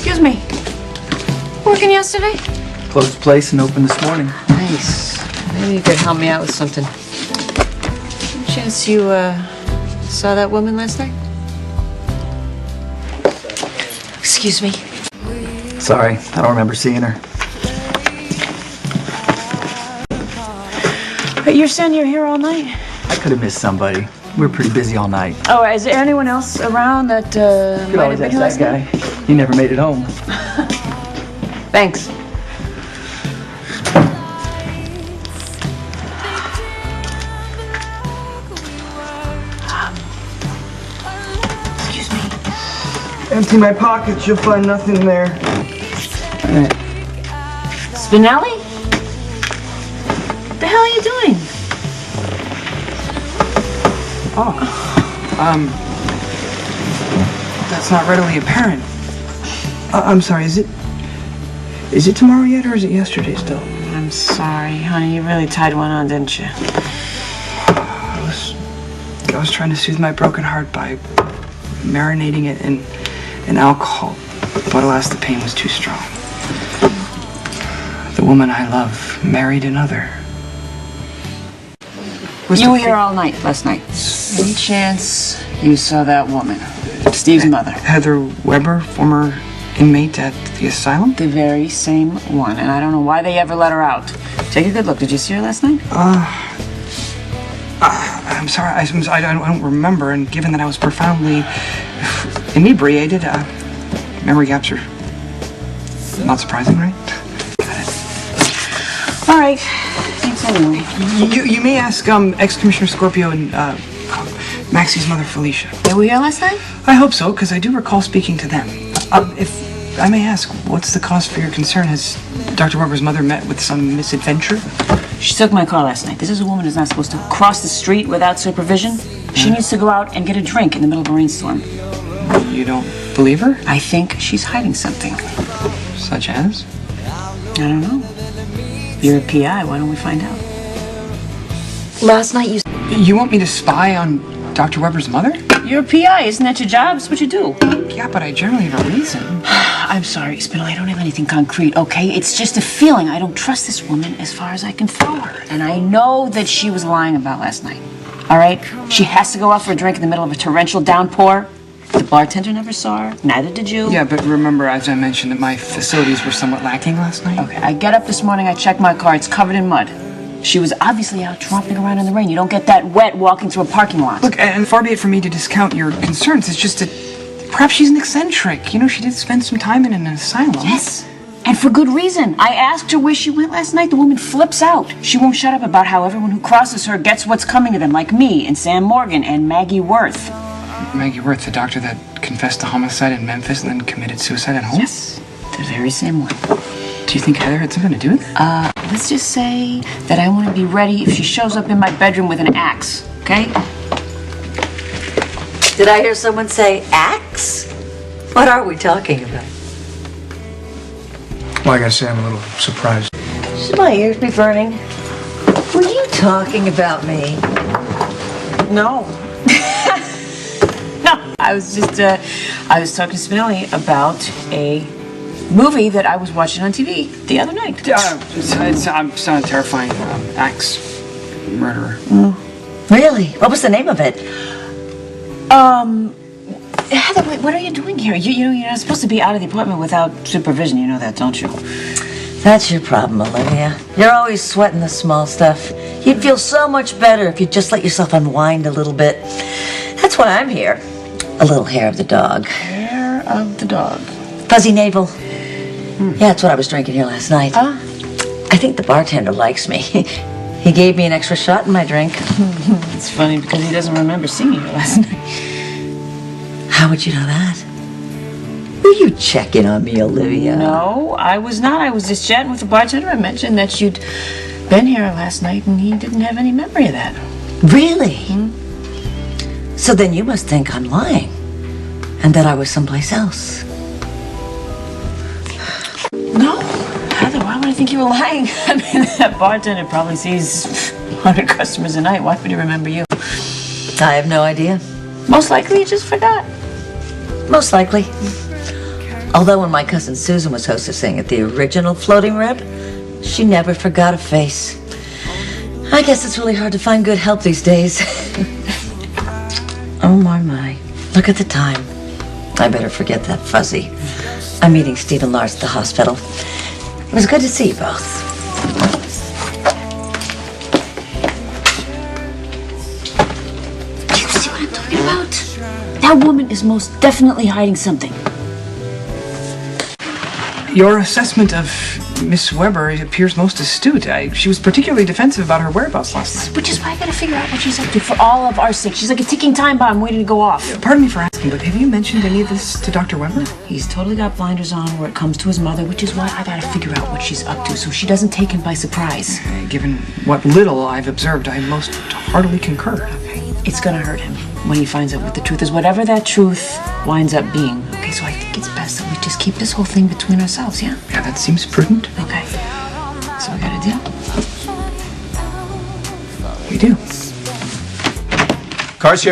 Excuse me. Working yesterday? Closed the place and opened this morning. Nice. Maybe you could help me out with something. Chance you, saw that woman last night? Excuse me. Sorry, I don't remember seeing her. But you're saying you're here all night? I could have missed somebody. We were pretty busy all night. Oh, is there anyone else around that, might have been here last guy. night? He never made it home. Thanks. Excuse me. Empty my pockets, you'll find nothing there. Spinelli? What the hell are you doing? That's not readily apparent. I'm sorry, is it tomorrow yet, or is it yesterday still? I'm sorry, honey. You really tied one on, didn't you? I was trying to soothe my broken heart by marinating it in alcohol, but alas, the pain was too strong. The woman I love married another. You were here all night last night. Any chance you saw that woman? Steve's mother. Heather Weber, former inmate at the asylum? The very same one, and I don't know why they ever let her out. Take a good look. Did you see her last night? I'm sorry, I don't remember, and given that I was profoundly inebriated, memory gaps are not surprising, right? Got it. All right. Thanks anyway. You may ask ex-Commissioner Scorpio and Maxie's mother, Felicia. They were here last night? I hope so, because I do recall speaking to them. If I may ask, what's the cause for your concern? Has Dr. Weber's mother met with some misadventure? She took my car last night. This is a woman who's not supposed to cross the street without supervision. She needs to go out and get a drink in the middle of a rainstorm. You don't believe her? I think she's hiding something. Such as? I don't know. You're a PI. Why don't we find out? Last night you... You want me to spy on Dr. Weber's mother? You're a PI. Isn't that your job? It's what you do. Yeah, but I generally have a reason. I'm sorry, Spinelli. I don't have anything concrete, okay? It's just a feeling. I don't trust this woman as far as I can throw her. And I know that she was lying about last night. All right? She has to go out for a drink in the middle of a torrential downpour. The bartender never saw her. Neither did you. Yeah, but remember, as I mentioned, that my facilities were somewhat lacking last night. Okay, I get up this morning, I check my car. It's covered in mud. She was obviously out tromping around in the rain. You don't get that wet walking through a parking lot. Look, and far be it from me to discount your concerns. It's just that perhaps she's an eccentric. You know, she did spend some time in an asylum. Yes, and for good reason. I asked her where she went last night. The woman flips out. She won't shut up about how everyone who crosses her gets what's coming to them, like me and Sam Morgan and Maggie Worth. Maggie Worth, the doctor that confessed to homicide in Memphis and then committed suicide at home? Yes, the very same one. Do you think Heather had something to do with it? Let's just say that I want to be ready if she shows up in my bedroom with an axe, okay? Did I hear someone say axe? What are we talking about? Like I say, I'm a little surprised. Should my ears be burning? Were you talking about me? No. No, I was just, I was talking to Spinelli about a movie that I was watching on TV the other night. It's not terrifying. Axe murderer. Really? What was the name of it? Heather, wait, what are you doing here? You know, you're not supposed to be out of the apartment without supervision. You know that, don't you? That's your problem, Olivia. You're always sweating the small stuff. You'd feel so much better if you'd just let yourself unwind a little bit. That's why I'm here. A little hair of the dog. Hair of the dog. Fuzzy navel. Yeah, that's what I was drinking here last night. I think the bartender likes me. He gave me an extra shot in my drink. It's funny because he doesn't remember seeing you last night. How would you know that? Were you checking on me, Olivia? No, I was not. I was just chatting with the bartender. I mentioned that you'd been here last night and he didn't have any memory of that. Really? So then you must think I'm lying and that I was someplace else. No, Heather, why would I think you were lying? I mean, that bartender probably sees 100 customers a night. Why would he remember you? I have no idea. Most likely you just forgot. Most likely. Although when my cousin Susan was hostessing at the original Floating Reb, she never forgot a face. I guess it's really hard to find good help these days. Oh my. Look at the time. I better forget that fuzzy. I'm meeting Steve and Lars at the hospital. It was good to see you both. Do you see what I'm talking about? That woman is most definitely hiding something. Your assessment of Miss Weber appears most astute. She was particularly defensive about her whereabouts last night. Which is why I gotta figure out what she's up to for all of our sakes. She's like a ticking time bomb waiting to go off. Pardon me for asking, but have you mentioned any of this to Dr. Weber? He's totally got blinders on where it comes to his mother, which is why I gotta figure out what she's up to so she doesn't take him by surprise. Given what little I've observed, I most heartily concur. It's gonna hurt him when he finds out what the truth is, whatever that truth winds up being. Okay, so I think it's best that we just keep this whole thing between ourselves, yeah? Yeah, that seems prudent. Okay. So we got a deal? We do. Car's here.